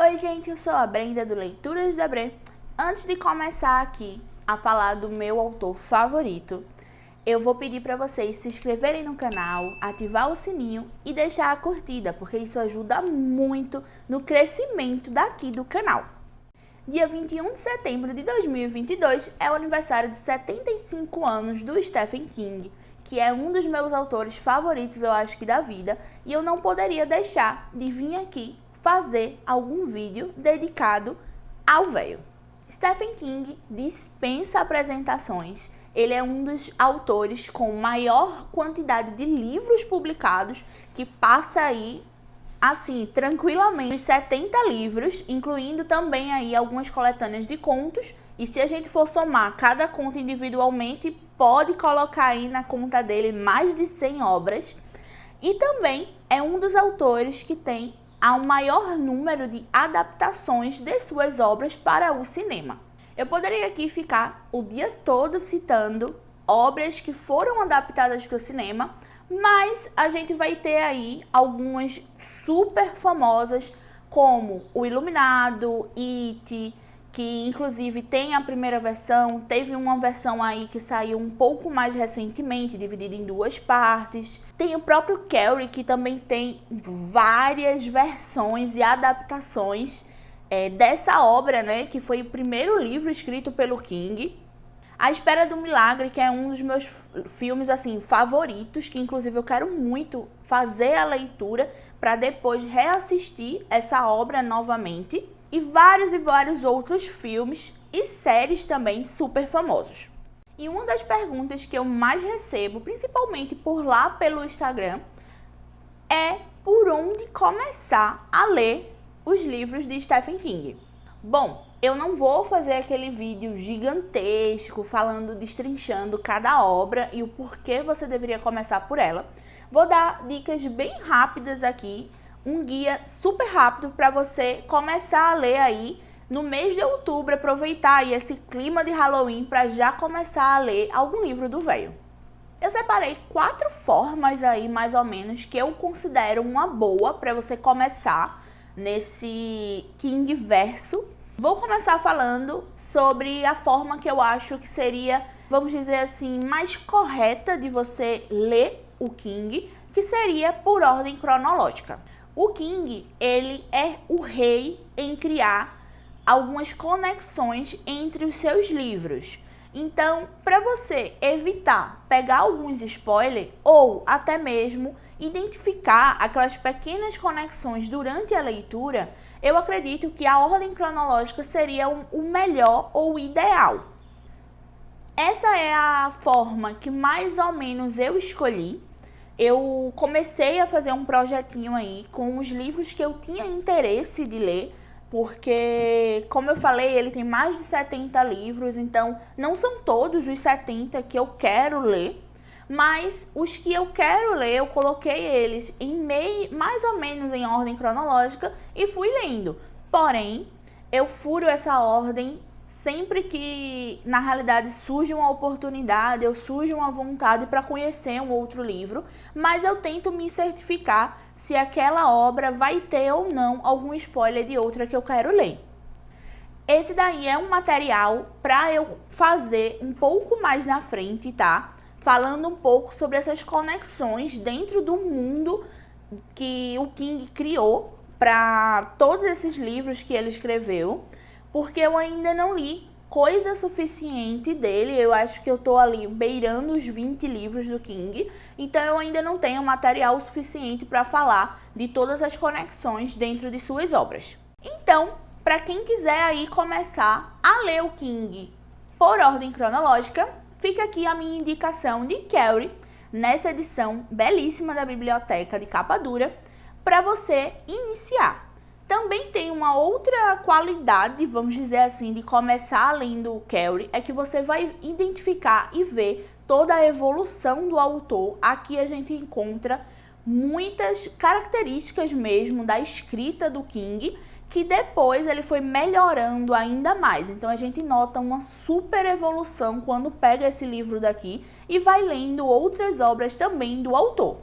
Oi gente, eu sou a Brenda do Leituras da Bre. Antes de começar aqui a falar do meu autor favorito, eu vou pedir para vocês se inscreverem no canal, ativar o sininho e deixar a curtida, porque isso ajuda muito no crescimento daqui do canal. Dia 21 de setembro de 2022 é o aniversário de 75 anos do Stephen King, que é um dos meus autores favoritos, eu acho que da vida, e eu não poderia deixar de vir aqui fazer algum vídeo dedicado ao véio. Stephen King dispensa apresentações. Ele é um dos autores com maior quantidade de livros publicados, que passa aí, assim, tranquilamente, 70 livros, incluindo também aí algumas coletâneas de contos. E se a gente for somar cada conto individualmente, pode colocar aí na conta dele mais de 100 obras. E também é um dos autores que tem o maior número de adaptações de suas obras para o cinema. Eu poderia aqui ficar o dia todo citando obras que foram adaptadas para o cinema, mas a gente vai ter aí algumas super famosas, como O Iluminado, It, que inclusive tem a primeira versão, teve uma versão aí que saiu um pouco mais recentemente, dividida em duas partes. Tem o próprio Carrie, que também tem várias versões e adaptações dessa obra, né, que foi o primeiro livro escrito pelo King. A Espera do Milagre, que é um dos meus filmes assim favoritos, que inclusive eu quero muito fazer a leitura para depois reassistir essa obra novamente. E vários outros filmes e séries também super famosos. E uma das perguntas que eu mais recebo, principalmente por lá pelo Instagram, é por onde começar a ler os livros de Stephen King. Bom, eu não vou fazer aquele vídeo gigantesco falando, destrinchando cada obra e o porquê você deveria começar por ela. Vou dar dicas bem rápidas aqui, um guia super rápido para você começar a ler aí no mês de outubro, aproveitar aí esse clima de Halloween para já começar a ler algum livro do véio. Eu separei 4 formas aí, mais ou menos, que eu considero uma boa para você começar nesse King verso. Vou começar falando sobre a forma que eu acho que seria, vamos dizer assim, mais correta de você ler o King, que seria por ordem cronológica. O King, ele é o rei em criar algumas conexões entre os seus livros. Então, para você evitar pegar alguns spoilers ou até mesmo identificar aquelas pequenas conexões durante a leitura, eu acredito que a ordem cronológica seria o melhor ou o ideal. Essa é a forma que mais ou menos eu escolhi. Eu comecei a fazer um projetinho aí com os livros que eu tinha interesse de ler, porque, como eu falei, ele tem mais de 70 livros, então não são todos os 70 que eu quero ler, mas os que eu quero ler, eu coloquei eles mais ou menos em ordem cronológica e fui lendo. Porém, eu furo essa ordem sempre que, na realidade, surge uma oportunidade, surge uma vontade para conhecer um outro livro, mas eu tento me certificar se aquela obra vai ter ou não algum spoiler de outra que eu quero ler. Esse daí é um material para eu fazer um pouco mais na frente, tá? Falando um pouco sobre essas conexões dentro do mundo que o King criou para todos esses livros que ele escreveu, porque eu ainda não li coisa suficiente dele. Eu acho que eu tô ali beirando os 20 livros do King, então eu ainda não tenho material suficiente para falar de todas as conexões dentro de suas obras. Então, para quem quiser aí começar a ler o King por ordem cronológica, fica aqui a minha indicação de Carrie, nessa edição belíssima da biblioteca de capa dura, para você iniciar. Também tem uma outra qualidade, vamos dizer assim, de começar lendo o Carrie, é que você vai identificar e ver toda a evolução do autor. Aqui a gente encontra muitas características mesmo da escrita do King, que depois ele foi melhorando ainda mais. Então a gente nota uma super evolução quando pega esse livro daqui e vai lendo outras obras também do autor.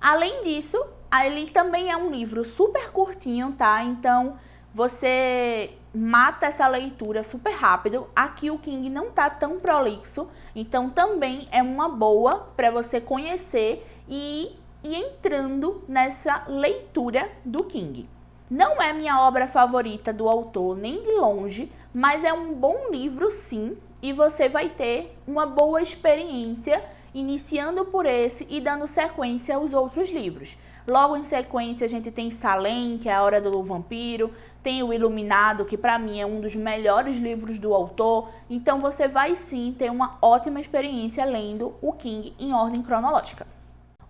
Além disso, ele também é um livro super curtinho, tá? Então você mata essa leitura super rápido. Aqui o King não tá tão prolixo, então também é uma boa para você conhecer e ir entrando nessa leitura do King. Não é minha obra favorita do autor, nem de longe, mas é um bom livro sim, e você vai ter uma boa experiência iniciando por esse e dando sequência aos outros livros. Logo em sequência a gente tem Salem, que é A Hora do Vampiro, tem O Iluminado, que para mim é um dos melhores livros do autor, então você vai sim ter uma ótima experiência lendo o King em ordem cronológica.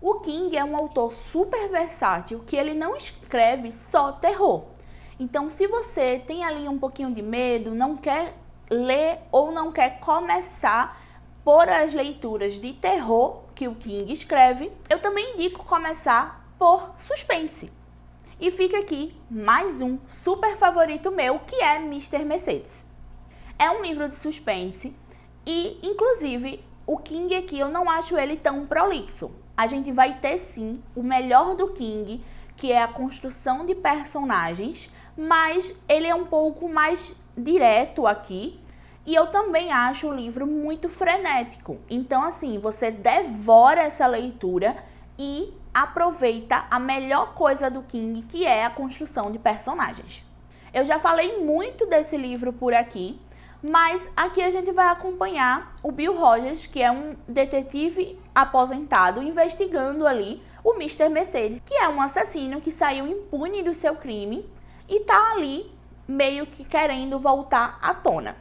O King é um autor super versátil, que ele não escreve só terror. Então se você tem ali um pouquinho de medo, não quer ler ou não quer começar por as leituras de terror que o King escreve, eu também indico começar por suspense. E fica aqui mais um super favorito meu, que é Mr. Mercedes. É um livro de suspense e, inclusive, o King aqui eu não acho ele tão prolixo. A gente vai ter sim o melhor do King, que é a construção de personagens, mas ele é um pouco mais direto aqui. E eu também acho o livro muito frenético. Então, assim, você devora essa leitura e aproveita a melhor coisa do King, que é a construção de personagens. Eu já falei muito desse livro por aqui, mas aqui a gente vai acompanhar o Bill Rogers, que é um detetive aposentado, investigando ali o Mr. Mercedes, que é um assassino que saiu impune do seu crime e tá ali meio que querendo voltar à tona.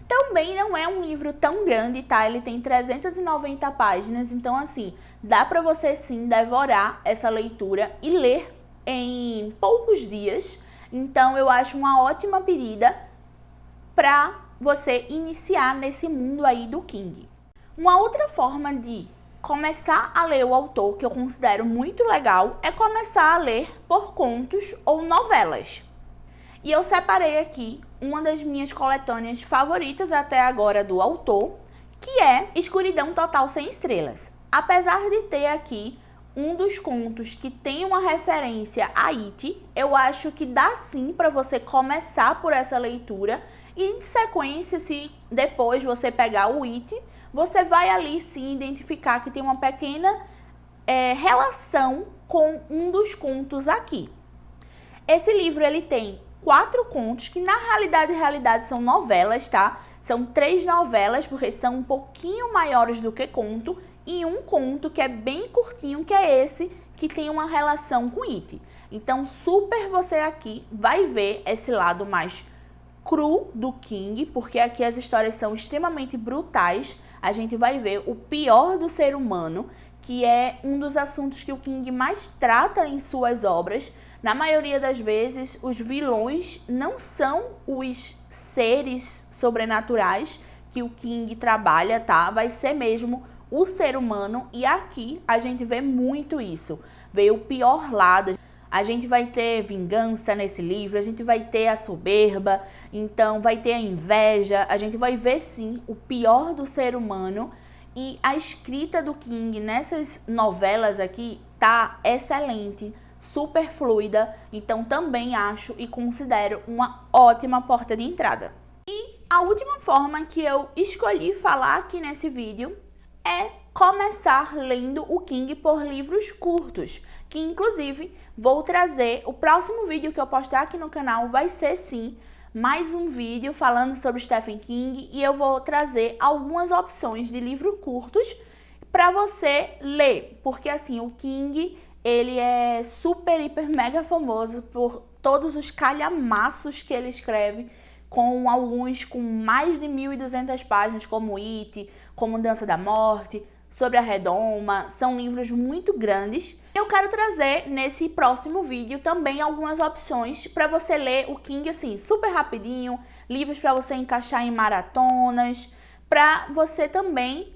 Também não é um livro tão grande, tá? Ele tem 390 páginas, então assim, dá pra você sim devorar essa leitura e ler em poucos dias. Então eu acho uma ótima pedida pra você iniciar nesse mundo aí do King. Uma outra forma de começar a ler o autor, que eu considero muito legal, é começar a ler por contos ou novelas. E eu separei aqui uma das minhas coletâneas favoritas até agora do autor, que é Escuridão Total Sem Estrelas. Apesar de ter aqui um dos contos que tem uma referência a It, eu acho que dá sim para você começar por essa leitura e em sequência, se depois você pegar o It, você vai ali sim identificar que tem uma pequena relação com um dos contos aqui. Esse livro ele tem 4 contos, que na realidade são novelas, tá? São 3 novelas, porque são um pouquinho maiores do que conto, e um conto que é bem curtinho, que é esse, que tem uma relação com It. Então, super você aqui vai ver esse lado mais cru do King, porque aqui as histórias são extremamente brutais. A gente vai ver o pior do ser humano, que é um dos assuntos que o King mais trata em suas obras. Na maioria das vezes, os vilões não são os seres sobrenaturais que o King trabalha, tá? Vai ser mesmo o ser humano, e aqui a gente vê muito isso. Vê o pior lado. A gente vai ter vingança nesse livro, a gente vai ter a soberba, então vai ter a inveja, a gente vai ver sim o pior do ser humano. E a escrita do King nessas novelas aqui tá excelente, super fluida, então também acho e considero uma ótima porta de entrada. E a última forma que eu escolhi falar aqui nesse vídeo é começar lendo o King por livros curtos, que inclusive vou trazer, o próximo vídeo que eu postar aqui no canal vai ser sim mais um vídeo falando sobre Stephen King, e eu vou trazer algumas opções de livros curtos para você ler, porque assim, o King ele é super, hiper, mega famoso por todos os calhamaços que ele escreve, com alguns com mais de 1.200 páginas, como It, como Dança da Morte, Sobre a Redoma. São livros muito grandes. Eu quero trazer nesse próximo vídeo também algumas opções para você ler o King assim, super rapidinho, livros para você encaixar em maratonas, para você também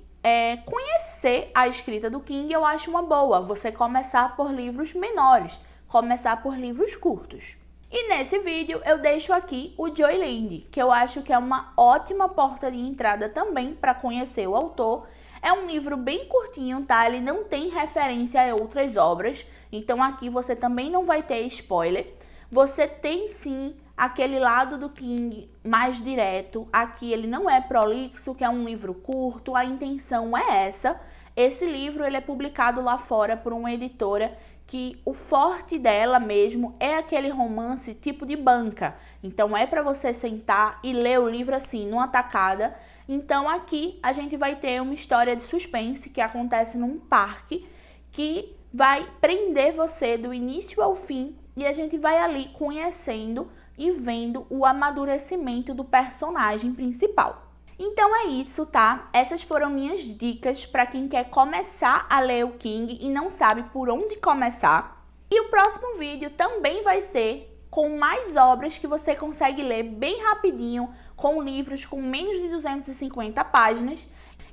conhecer a escrita do King. Eu acho uma boa você começar por livros menores, começar por livros curtos. E nesse vídeo eu deixo aqui o Joyland, que eu acho que é uma ótima porta de entrada também para conhecer o autor. É um livro bem curtinho, tá? Ele não tem referência a outras obras, então aqui você também não vai ter spoiler. Você tem sim aquele lado do King mais direto. Aqui ele não é prolixo, que é um livro curto, a intenção é essa. Esse livro ele é publicado lá fora por uma editora que o forte dela mesmo é aquele romance tipo de banca. Então é para você sentar e ler o livro assim, numa tacada. Então aqui a gente vai ter uma história de suspense que acontece num parque, que vai prender você do início ao fim, e a gente vai ali conhecendo e vendo o amadurecimento do personagem principal. Então é isso, tá? Essas foram minhas dicas para quem quer começar a ler o King e não sabe por onde começar. E o próximo vídeo também vai ser com mais obras que você consegue ler bem rapidinho, com livros com menos de 250 páginas.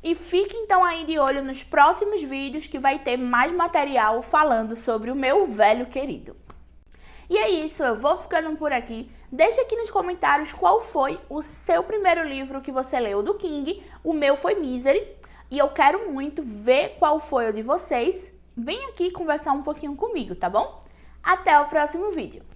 E fique então aí de olho nos próximos vídeos, que vai ter mais material falando sobre o meu velho querido. E é isso, eu vou ficando por aqui. Deixa aqui nos comentários qual foi o seu primeiro livro que você leu do King. O meu foi Misery e eu quero muito ver qual foi o de vocês. Vem aqui conversar um pouquinho comigo, tá bom? Até o próximo vídeo.